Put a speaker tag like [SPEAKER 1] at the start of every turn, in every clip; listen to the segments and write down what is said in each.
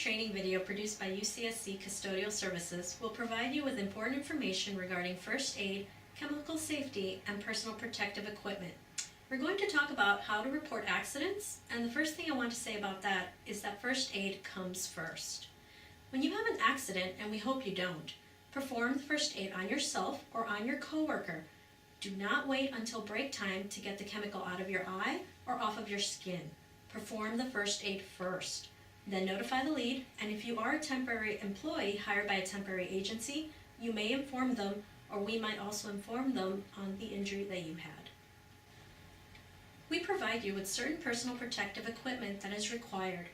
[SPEAKER 1] training video produced by UCSC Custodial Services will provide you with important information regarding first aid, chemical safety, and personal protective equipment. We're going to talk about how to report accidents, and the first thing I want to say about that is that first aid comes first. When you have an accident, and we hope you don't, perform the first aid on yourself or on your coworker. Do not wait until break time to get the chemical out of your eye or off of your skin. Perform the first aid first. Then notify the lead, and if you are a temporary employee hired by a temporary agency, you may inform them, or we might also inform them on the injury that you had. We provide you with certain personal protective equipment that is required.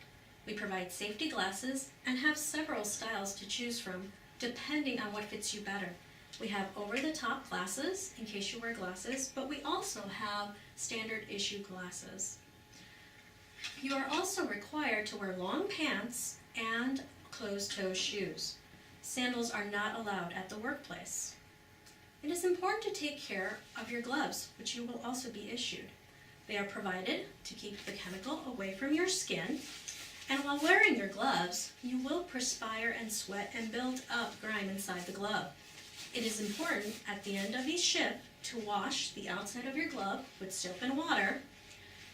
[SPEAKER 1] We provide safety glasses and have several styles to choose from, depending on what fits you better. We have over-the-top glasses, in case you wear glasses, but we also have standard issue glasses. You are also required to wear long pants and closed-toe shoes. Sandals are not allowed at the workplace. It is important to take care of your gloves, which you will also be issued. They are provided to keep the chemical away from your skin, and while wearing your gloves, you will perspire and sweat and build up grime inside the glove. It is important at the end of each shift to wash the outside of your glove with soap and water.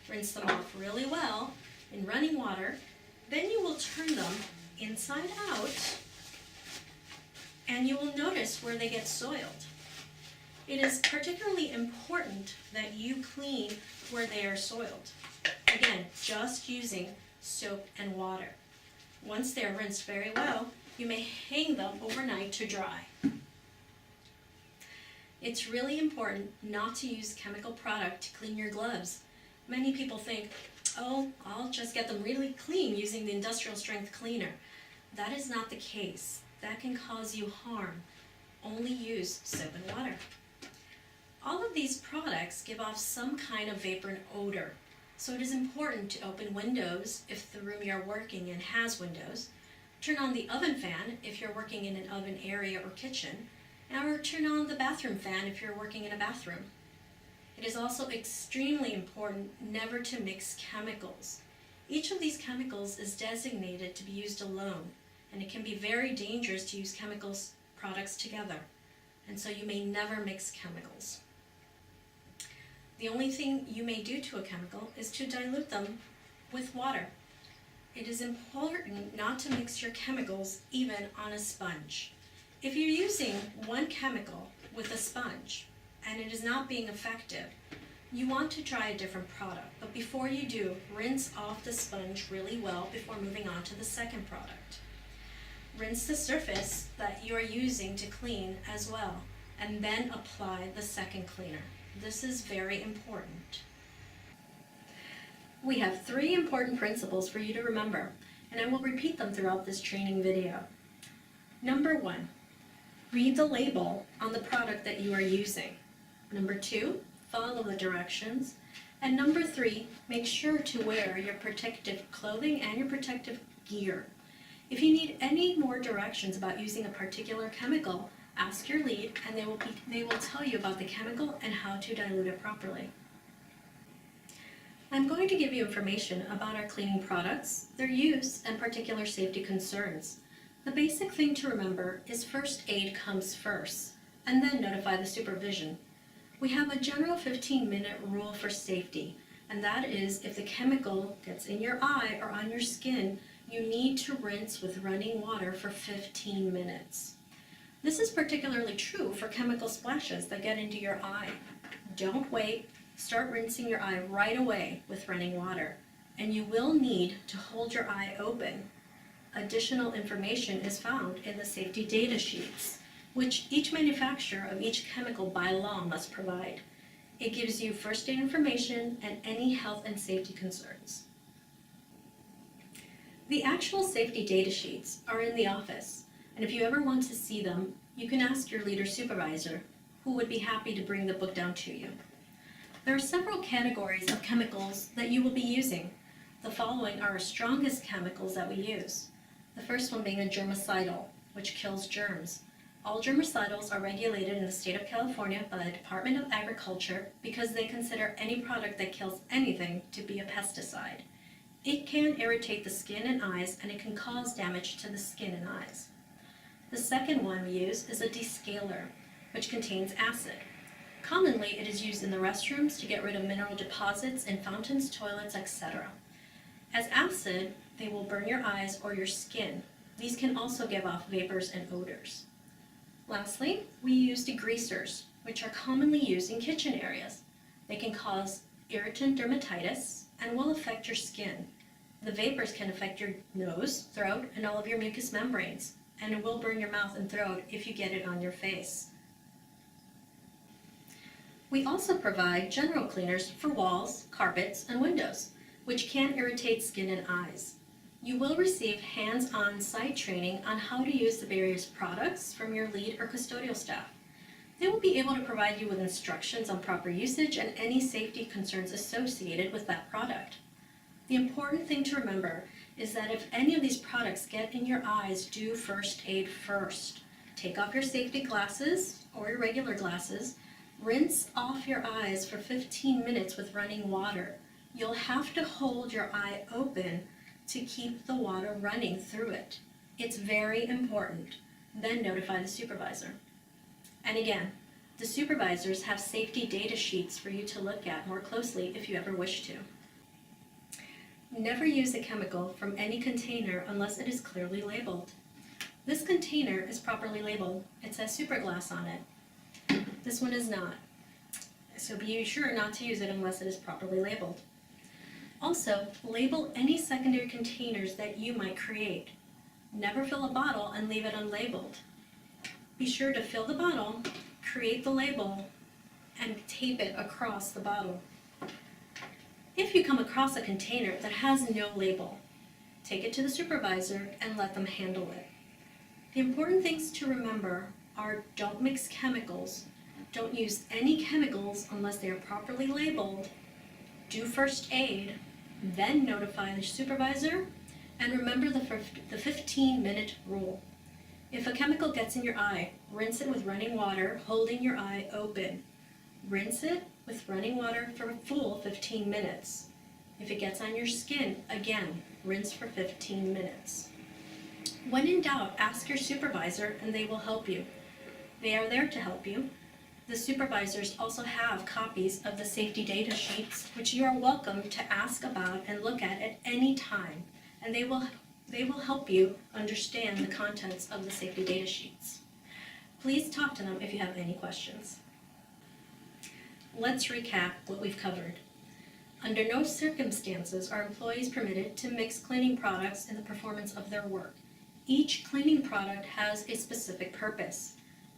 [SPEAKER 1] Rinse them off really well in running water. Then you will turn them inside out, and you will notice where they get soiled. It is particularly important that you clean where they are soiled. Again, just using soap and water. Once they are rinsed very well, you may hang them overnight to dry. It's really important not to use chemical product to clean your gloves. Many people think, oh, I'll just get them really clean using the industrial strength cleaner. That is not the case. That can cause you harm. Only use soap and water. All of these products give off some kind of vapor and odor, so it is important to open windows if the room you're working in has windows, turn on the oven fan if you're working in an oven area or kitchen, or turn on the bathroom fan if you're working in a bathroom. It is also extremely important never to mix chemicals. Each of these chemicals is designated to be used alone, and it can be very dangerous to use chemicals products together, and so you may never mix chemicals. The only thing you may do to a chemical is to dilute them with water. It is important not to mix your chemicals even on a sponge. If you're using one chemical with a sponge and it is not being effective, you want to try a different product. But before you do, rinse off the sponge really well before moving on to the second product. Rinse the surface that you are using to clean as well, and then apply the second cleaner. This is very important. We have 3 important principles for you to remember, and I will repeat them throughout this training video. Number 1, read the label on the product that you are using. Number 2, follow the directions. And number 3, make sure to wear your protective clothing and your protective gear. If you need any more directions about using a particular chemical, ask your lead, and they will tell you about the chemical and how to dilute it properly. I'm going to give you information about our cleaning products, their use, and particular safety concerns. The basic thing to remember is first aid comes first, and then notify the supervision. We have a general 15-minute rule for safety, and that is if the chemical gets in your eye or on your skin, you need to rinse with running water for 15 minutes. This is particularly true for chemical splashes that get into your eye. Don't wait. Start rinsing your eye right away with running water, and you will need to hold your eye open. Additional information is found in the safety data sheets, which each manufacturer of each chemical by law must provide. It gives you first aid information and any health and safety concerns. The actual safety data sheets are in the office, and if you ever want to see them, you can ask your leader supervisor, who would be happy to bring the book down to you. There are several categories of chemicals that you will be using. The following are our strongest chemicals that we use. The first one being a germicidal, which kills germs. All germicidals are regulated in the state of California by the Department of Agriculture because they consider any product that kills anything to be a pesticide. It can irritate the skin and eyes, and it can cause damage to the skin and eyes. The second one we use is a descaler, which contains acid. Commonly, it is used in the restrooms to get rid of mineral deposits in fountains, toilets, etc. As acid, they will burn your eyes or your skin. These can also give off vapors and odors. Lastly, we use degreasers, which are commonly used in kitchen areas. They can cause irritant dermatitis and will affect your skin. The vapors can affect your nose, throat, and all of your mucous membranes, and it will burn your mouth and throat if you get it on your face. We also provide general cleaners for walls, carpets, and windows, which can irritate skin and eyes. You will receive hands-on site training on how to use the various products from your lead or custodial staff. They will be able to provide you with instructions on proper usage and any safety concerns associated with that product. The important thing to remember is that if any of these products get in your eyes, do first aid first. Take off your safety glasses or your regular glasses. Rinse off your eyes for 15 minutes with running water. You'll have to hold your eye open to keep the water running through it. It's very important. Then notify the supervisor. And again, the supervisors have safety data sheets for you to look at more closely if you ever wish to. Never use a chemical from any container unless it is clearly labeled. This container is properly labeled. It says Superglass on it. This one is not. So be sure not to use it unless it is properly labeled. Also, label any secondary containers that you might create. Never fill a bottle and leave it unlabeled. Be sure to fill the bottle, create the label, and tape it across the bottle. If you come across a container that has no label, take it to the supervisor and let them handle it. The important things to remember are don't mix chemicals, don't use any chemicals unless they are properly labeled, do first aid, then notify the supervisor, and remember the 15-minute rule. If a chemical gets in your eye, rinse it with running water, holding your eye open. Rinse it with running water for a full 15 minutes. If it gets on your skin, again, rinse for 15 minutes. When in doubt, ask your supervisor and they will help you. They are there to help you. The supervisors also have copies of the safety data sheets, which you are welcome to ask about and look at any time, and they will help you understand the contents of the safety data sheets. Please talk to them if you have any questions. Let's recap what we've covered. Under no circumstances are employees permitted to mix cleaning products in the performance of their work. Each cleaning product has a specific purpose.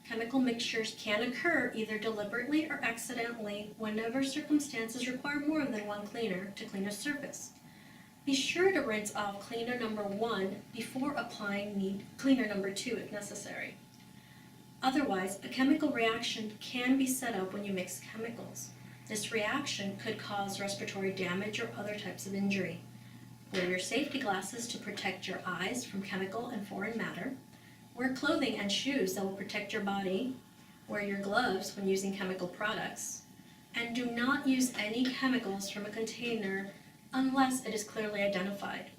[SPEAKER 1] Chemical mixtures can occur either deliberately or accidentally whenever circumstances require more than one cleaner to clean a surface. Be sure to rinse off cleaner number 1 before applying cleaner number 2 if necessary. Otherwise, a chemical reaction can be set up when you mix chemicals. This reaction could cause respiratory damage or other types of injury. Wear your safety glasses to protect your eyes from chemical and foreign matter. Wear clothing and shoes that will protect your body. Wear your gloves when using chemical products. And do not use any chemicals from a container unless it is clearly identified.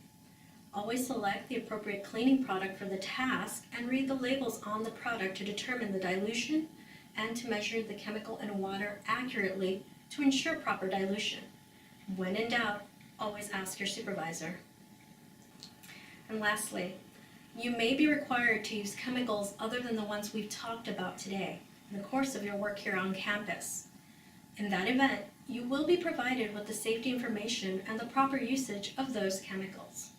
[SPEAKER 1] Always select the appropriate cleaning product for the task and read the labels on the product to determine the dilution and to measure the chemical and water accurately to ensure proper dilution. When in doubt, always ask your supervisor. And lastly, you may be required to use chemicals other than the ones we've talked about today in the course of your work here on campus. In that event, you will be provided with the safety information and the proper usage of those chemicals.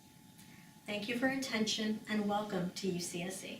[SPEAKER 1] Thank you for your attention and welcome to UCSC.